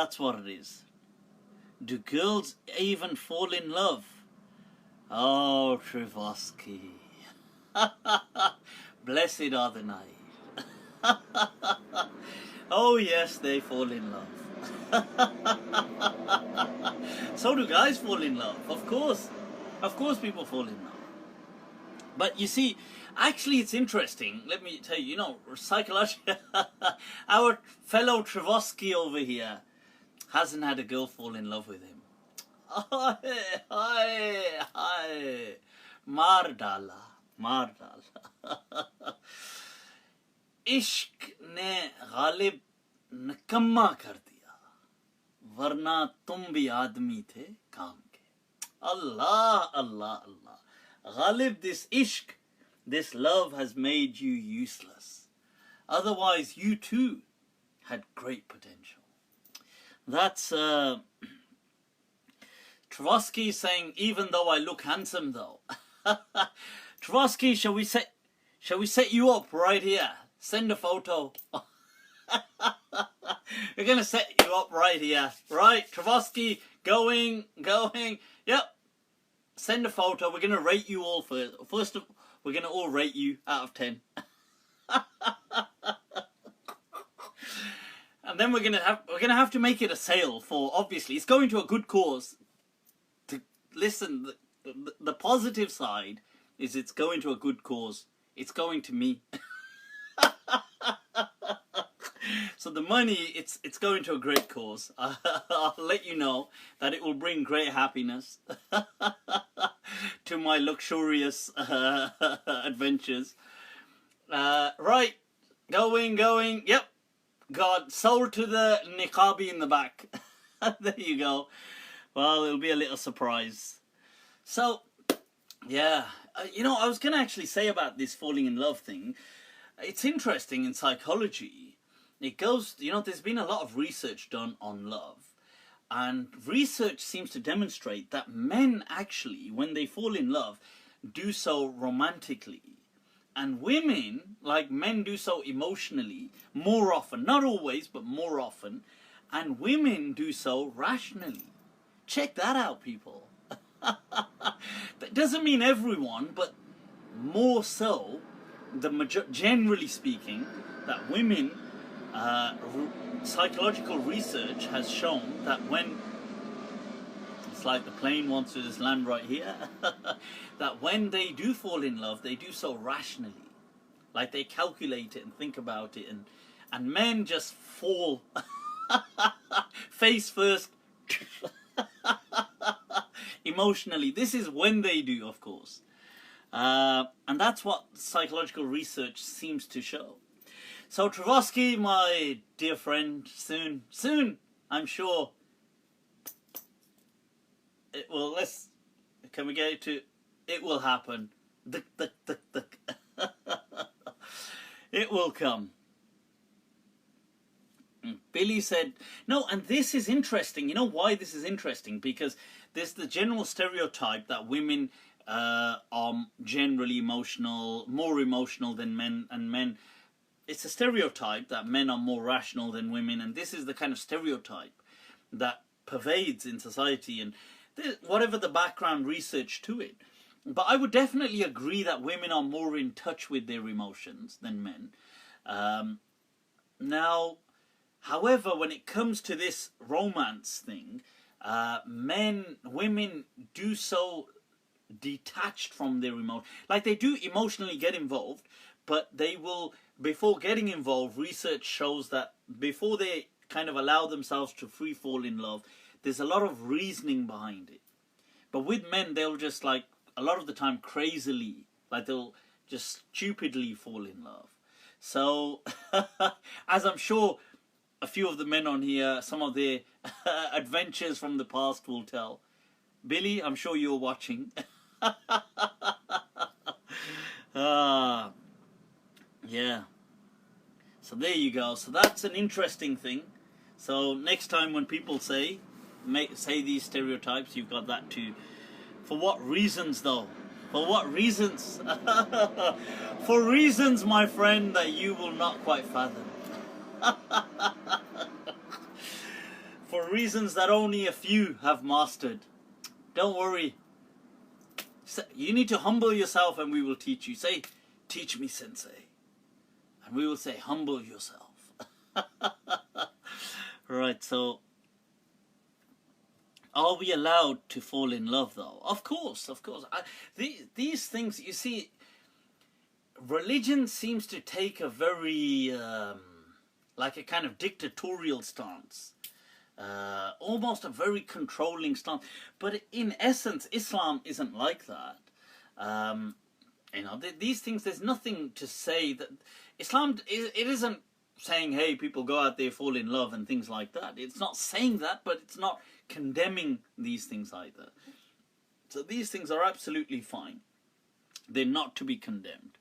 That's what it is. Do girls even fall in love? Oh, Trivosky. Blessed are the naive. Oh yes, they fall in love. So do guys fall in love, of course. Of course people fall in love. But you see, actually it's interesting. Let me tell you, psychologically, our fellow Trivosky over here hasn't had a girl fall in love with him. Hi. Mardala. इश्क ने गालिब निकम्मा कर दिया, वरना तुम भी आदमी थे काम के. Allah, Allah, Allah. Ghalib, this ishq, this love has made you useless. Otherwise, you too had great potential. That's Trivosky saying, even though I look handsome, though. Trivosky, shall we set you up right here? Send a photo. We're gonna set you up right here, right? Trivosky, going. Yep. Send a photo. We're gonna rate you all first. First, we're gonna all rate you out of 10. And then we're gonna have to make it a sale for, obviously it's going to a good cause. To listen, the positive side is it's going to a good cause. It's going to me. So the money, it's going to a great cause. I'll let you know that it will bring great happiness to my luxurious adventures. Right, going. Yep, God, sold to the niqabi in the back. There you go. Well, it'll be a little surprise. So, yeah, I was going to actually say about this falling in love thing. It's interesting in psychology. It goes, there's been a lot of research done on love. And research seems to demonstrate that men actually, when they fall in love, do so romantically. And women, like men, do so emotionally more often. Not always, but more often. And women do so rationally. Check that out, people. That doesn't mean everyone, but more so, generally speaking, that women, psychological research has shown that when, it's like the plane wants to just land right here, that when they do fall in love, they do so rationally. Like they calculate it and think about it, and men just fall face first emotionally. This is when they do, of course. And that's what psychological research seems to show. So Trivosky, my dear friend, soon, I'm sure it will, can we get it to, it will happen. It will come. Billy said, no, and this is interesting. You know why this is interesting? Because there's the general stereotype that women are generally emotional, more emotional than men, and men, it's a stereotype that men are more rational than women, and this is the kind of stereotype that pervades in society, and whatever the background research to it. But I would definitely agree that women are more in touch with their emotions than men. Now, however, when it comes to this romance thing, women do so detached from their emotion. Like they do emotionally get involved, but they will, before getting involved, research shows that before they kind of allow themselves to free fall in love, there's a lot of reasoning behind it. But with men, they'll just like, a lot of the time crazily, like they'll just stupidly fall in love. So, as I'm sure a few of the men on here, some of their adventures from the past will tell. Billy, I'm sure you're watching. Yeah. So there you go. So that's an interesting thing. So next time when people say these stereotypes, you've got that too. For what reasons though? For what reasons? For reasons, my friend, that you will not quite fathom. for reasons that only a few have mastered. Don't worry. You need to humble yourself and we will teach you. Say, teach me, Sensei. And we will say, humble yourself. Right, so are we allowed to fall in love though? Of course, of course. These things, you see, religion seems to take a very, like a kind of dictatorial stance. Almost a very controlling stance. But in essence, Islam isn't like that. You know, these things, there's nothing to say that Islam, it isn't saying, hey, people go out there, fall in love and things like that. It's not saying that, but it's not condemning these things either. So these things are absolutely fine. They're not to be condemned.